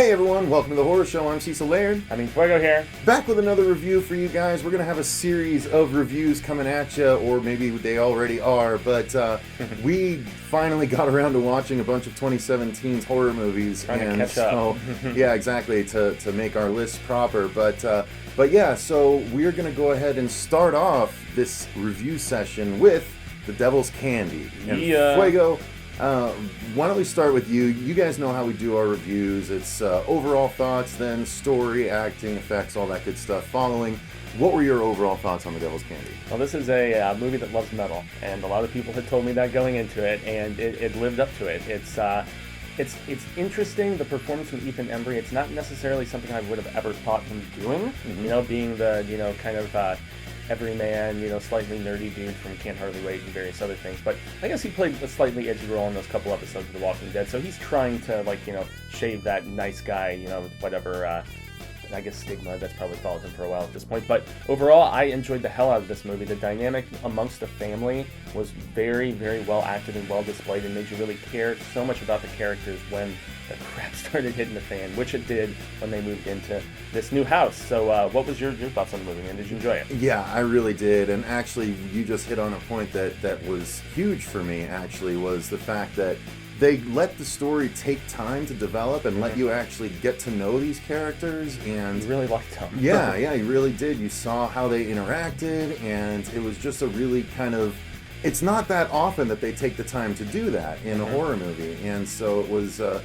Hey everyone, welcome to the Horror Show. I'm Cecil Laird. Fuego here. Back with another review for you guys. We're going to have a series of reviews coming at you, or maybe they already are, but we finally got around to watching a bunch of 2017's horror movies. Trying to catch up. Yeah, exactly, to make our list proper. But yeah, so we're going to go ahead and start off this review session with The Devil's Candy. And Fuego, why don't we start with you? You guys know how we do our reviews. It's overall thoughts, then story, acting, effects, all that good stuff following. What were your overall thoughts on The Devil's Candy? Well, this is a movie that loves metal, and a lot of people had told me that going into it, and it lived up to it. It's interesting, the performance from Ethan Embry. It's not necessarily something I would have ever thought him doing, being the, kind of everyman, slightly nerdy dude from Can't Hardly Wait and various other things. But I guess he played a slightly edgy role in those couple episodes of The Walking Dead, so he's trying to, shave that nice guy, whatever, I guess stigma that's probably followed him for a while at this point. But overall, I enjoyed the hell out of this movie. The dynamic amongst the family was very, very well acted and well displayed, and made you really care so much about the characters when the crap started hitting the fan, which it did when they moved into this new house. So what was your thoughts on the movie, man? Did you enjoy it? Yeah, I really did. And actually, you just hit on a point that was huge for me, actually, was the fact that they let the story take time to develop and let you actually get to know these characters. And you really liked them. yeah, you really did. You saw how they interacted, and it was just a really kind of... It's not that often that they take the time to do that in a horror movie, and so it was a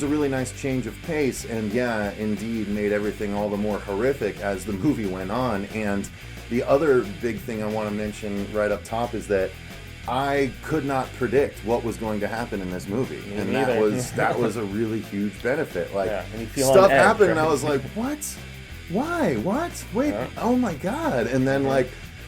really nice change of pace, and yeah, indeed made everything all the more horrific as the movie went on. And the other big thing I want to mention right up top is that I could not predict what was going to happen in this movie, and that was a really huge benefit. Like, stuff happened, and I was like, "What? Why? What? Wait! Oh my god!" And then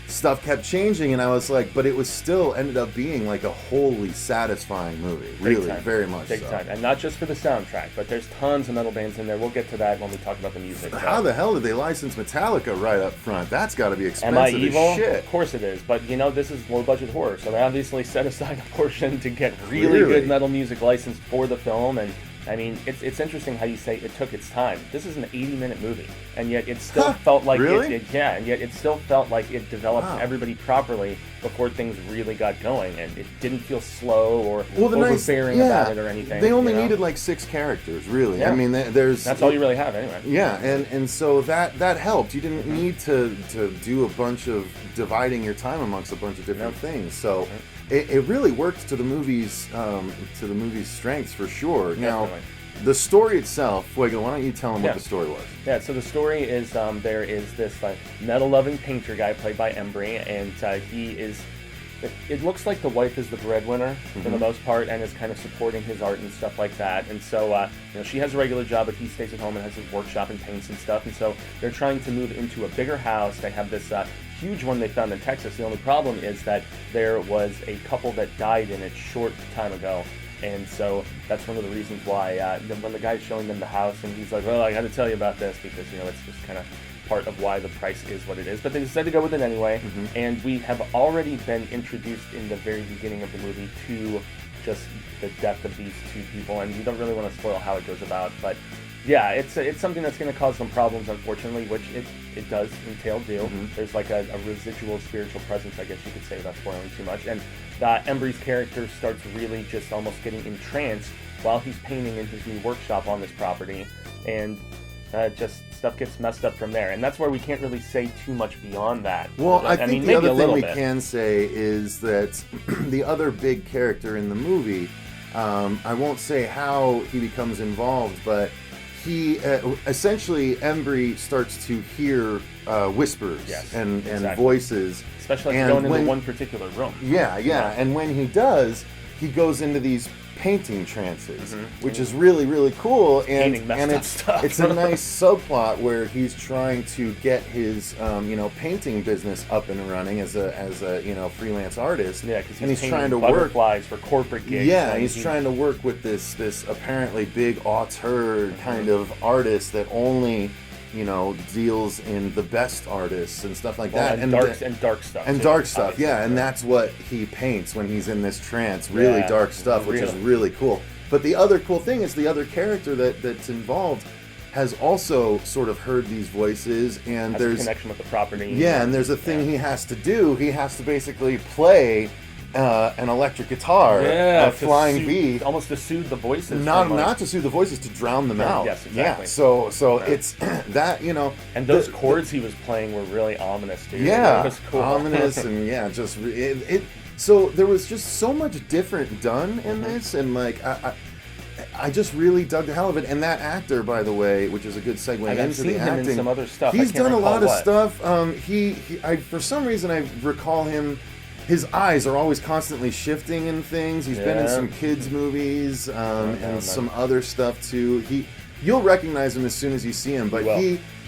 stuff kept changing, and I was like, but it was still ended up being like a wholly satisfying movie. Really, very much big time, and not just for the soundtrack, but there's tons of metal bands in there. We'll get to that when we talk about the music. How the hell did they license Metallica right up front? That's got to be expensive. Am I evil? As shit. Of course it is, but this is low budget horror, so they obviously set aside a portion to get really good metal music licensed for the film. And I mean, it's interesting how you say it took its time. This is an 80-minute movie, and yet it still felt like and yet it still felt like it developed everybody properly before things really got going, and it didn't feel slow or overbearing about it or anything. They only needed like 6 characters, really. Yeah. I mean, that's all you really have anyway. Yeah, and so that helped. You didn't need to do a bunch of dividing your time amongst a bunch of different things. So. It really worked to the movie's strengths for sure. Now, the story itself, Fuego, why don't you tell them what the story was? Yeah, so the story is there is this metal-loving painter guy played by Embry, and he is. It looks like the wife is the breadwinner for the most part, and is kind of supporting his art and stuff like that. And so, she has a regular job, but he stays at home and has his workshop and paints and stuff. And so they're trying to move into a bigger house. They have this huge one they found in Texas. The only problem is that there was a couple that died in it short time ago. And so that's one of the reasons why when the guy's showing them the house, and he's like, well, I got to tell you about this because, it's just kind of part of why the price is what it is. But they decided to go with it anyway. And we have already been introduced in the very beginning of the movie to just the death of these 2 people. And we don't really want to spoil how it goes about. But yeah, it's something that's going to cause some problems, unfortunately, which it does entail do. There's like a residual spiritual presence, I guess you could say, without spoiling too much. And Embry's character starts really just almost getting entranced while he's painting in his new workshop on this property. And just stuff gets messed up from there. And that's where we can't really say too much beyond that. Well, I think the other thing we can say is that the other big character in the movie, I won't say how he becomes involved, but he essentially, Embry starts to hear whispers and voices. Especially going into one particular room. Yeah. And when he does, he goes into these painting trances, which is really, really cool. And it's a nice subplot where he's trying to get his painting business up and running as a freelance artist. Yeah, because he's trying to butterflies for corporate gigs. Yeah, he's trying to work with this apparently big auteur kind of artist that only deals in the best artists and stuff like that, and dark stuff. And dark stuff, yeah. And that's what he paints when he's in this trance. Really dark stuff, which is really cool. But the other cool thing is the other character that's involved has also sort of heard these voices, and there's a connection with the property. Yeah, and there's a thing he has to do. He has to basically play an electric guitar, a flying V, almost to soothe the voices. Not to soothe the voices, to drown them out. Yes, exactly. Yeah, so it's that, you know. And those chords he was playing were really ominous, dude. Yeah, it was cool. Ominous, and yeah, just it. So there was just so much different done in this, and like I just really dug the hell of it. And that actor, by the way, which is a good segue into the acting, in some other stuff. He's done a lot of stuff. For some reason, I recall him. His eyes are always constantly shifting in things. He's been in some kids movies and some other stuff too. You'll recognize him as soon as you see him, but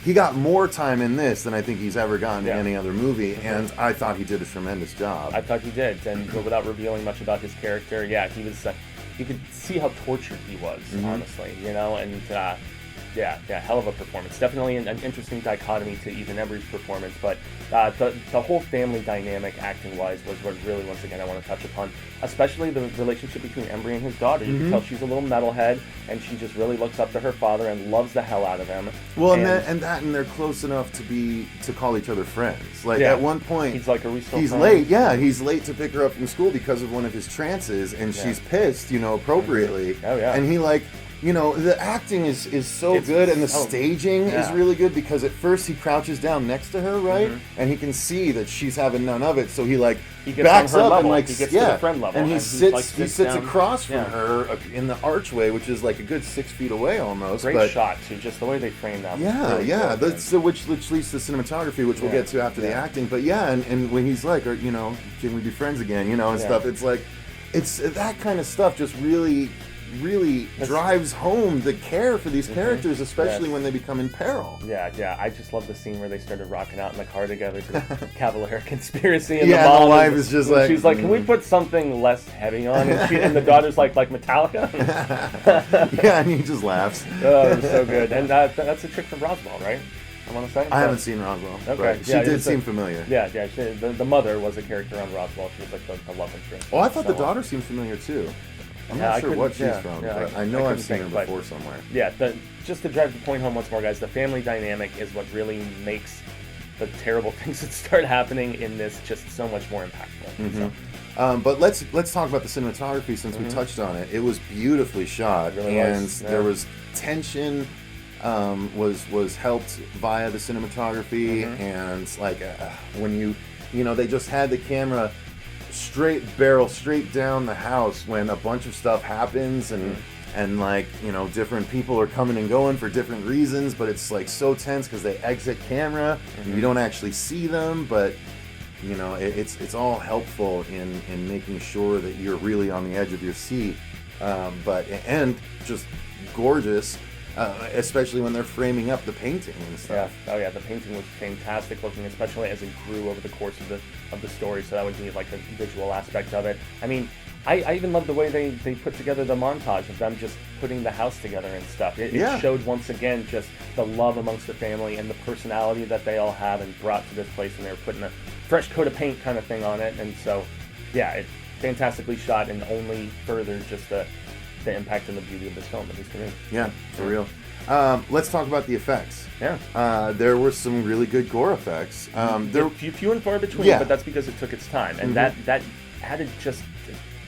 he got more time in this than I think he's ever gotten in any other movie, and I thought he did a tremendous job. I thought he did, and without revealing much about his character, he was. You could see how tortured he was, honestly, you know, and hell of a performance. Definitely an interesting dichotomy to Ethan Embry's performance, but the whole family dynamic, acting-wise, was what really, once again, I want to touch upon. Especially the relationship between Embry and his daughter. You can tell she's a little metalhead, and she just really looks up to her father and loves the hell out of him. Well, and they're close enough to call each other friends. Like at one point, he's like, "Are we still friends?" Late. Yeah, he's late to pick her up from school because of one of his trances, and she's pissed, you know, appropriately. Oh yeah. And he like. You know, the acting is so good, and the staging is really good, because at first he crouches down next to her, right? And he can see that she's having none of it, so he backs up and like, he gets to the friend level, and he sits across from her in the archway, which is like a good 6 feet away almost. Great shot too, just the way they framed that. Yeah, that's which leads to cinematography, which we'll get to after the acting. But and when he's like, you know, can we be friends again? You know, and stuff. It's like, it's that kind of stuff just really drives home the care for these characters, especially when they become in peril. Yeah. I just love the scene where they started rocking out in the car together to Cavalier Conspiracy. And the mom wife is just like... She's like, can we put something less heavy on? And the daughter's like Metallica? And he just laughs. Oh, it was so good. And that's a trick from Roswell, right? I want to say. I haven't seen Roswell. Okay. She did seem familiar. Yeah. The mother was a character on Roswell. She was like the love interest. Oh, I thought the daughter seemed familiar too. I'm not sure what she's from, but I know I've seen her before somewhere. Yeah, just to drive the point home once more, guys, the family dynamic is what really makes the terrible things that start happening in this just so much more impactful. So. But let's talk about the cinematography, since we touched on it. It was beautifully shot, really there was tension. Was helped via the cinematography, and like when you know, they just had the camera straight down the house when a bunch of stuff happens, and like, you know, different people are coming and going for different reasons, but it's like so tense because they exit camera and you don't actually see them, but you know, it's all helpful in making sure that you're really on the edge of your seat, and just gorgeous. Especially when they're framing up the painting and stuff. Yeah. Oh yeah, the painting was fantastic looking, especially as it grew over the course of the story. So that would be like a visual aspect of it. I mean, I even love the way they put together the montage of them just putting the house together and stuff. It showed once again just the love amongst the family and the personality that they all have and brought to this place, and they were putting a fresh coat of paint kind of thing on it. And so, yeah, it's fantastically shot, and only further just the impact and the beauty of this film, at least for me. Yeah, for real. Let's talk about the effects. Yeah. There were some really good gore effects. There few and far between, but that's because it took its time. And that added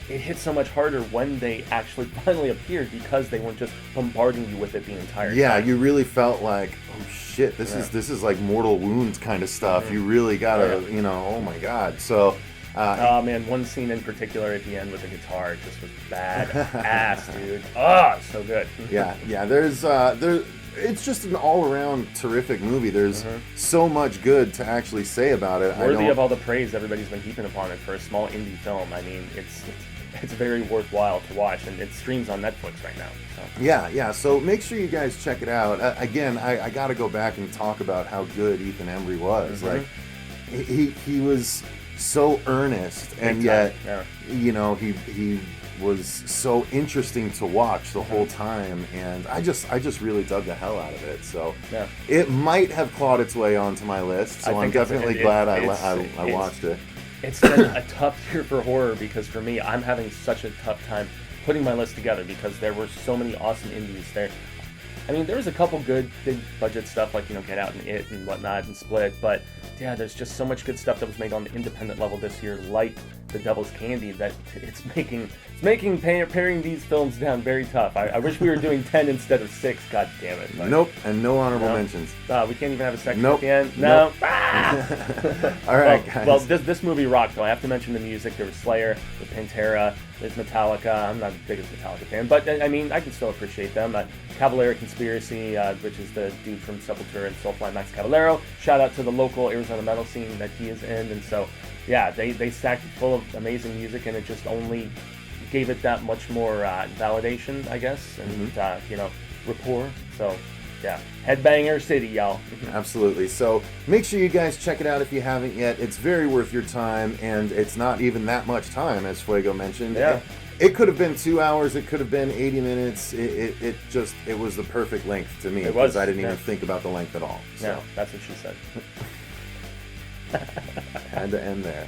it hit so much harder when they actually finally appeared, because they weren't just bombarding you with it the entire time. Yeah, you really felt like, oh shit, this is like mortal wounds kind of stuff. You really gotta, you know, oh my god. So... oh man, one scene in particular at the end with the guitar just was bad ass, dude. Oh, so good. Yeah. It's just an all-around terrific movie. There's so much good to actually say about it. Worthy of all the praise everybody's been heaping upon it for a small indie film. I mean, it's very worthwhile to watch, and it streams on Netflix right now. So. Yeah. So make sure you guys check it out. Again, I got to go back and talk about how good Ethan Embry was. Like, he was so earnest, and yet, you know, he was so interesting to watch the whole time, and I just really dug the hell out of it. So it might have clawed its way onto my list. So I'm definitely glad I watched it. It's been a tough year for horror, because for me, I'm having such a tough time putting my list together because there were so many awesome indies there. I mean, there was a couple good big budget stuff like, Get Out and It and whatnot and Split, but yeah, there's just so much good stuff that was made on the independent level this year, like The Devil's Candy, that it's making paring these films down very tough. I wish we were doing 10 instead of 6, god damn it. But, nope, and no honorable mentions. We can't even have a section nope. at the end? No. Nope. All right, guys. Well, this movie rocked, though. I have to mention the music. There was Slayer, there's Pantera, there's Metallica. I'm not the biggest Metallica fan, but I mean, I can still appreciate them. Cavalera Conspiracy, which is the dude from Sepultura and Soulfly, Max Cavalero. Shout out to the local Arizona metal scene that he is in. And so, yeah, they stacked it full of amazing music, and it just only gave it that much more validation, I guess, and, rapport. So, yeah, Headbanger City, y'all. Absolutely. So make sure you guys check it out if you haven't yet. It's very worth your time, and it's not even that much time, as Fuego mentioned. Yeah. It could have been 2 hours. It could have been 80 minutes. It was the perfect length to me because I didn't even think about the length at all. So. Yeah, that's what she said. Had to end there.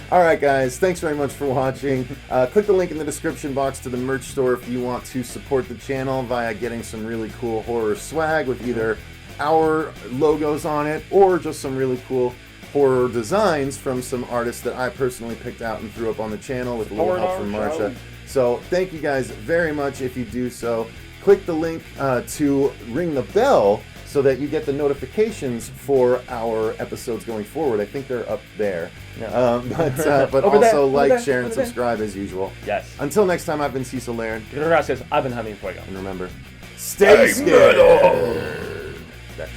All right, guys. Thanks very much for watching. Click the link in the description box to the merch store if you want to support the channel via getting some really cool horror swag with either our logos on it or just some really cool horror designs from some artists that I personally picked out and threw up on the channel with a little help from Marsha. So thank you guys very much if you do so. Click the link to ring the bell so that you get the notifications for our episodes going forward. I think they're up there. Yeah. But also like, share, and subscribe as usual. Yes. Until next time, I've been Cecil Laird. Gracias. I've been Jaime Fuego. And remember, stay scared. That's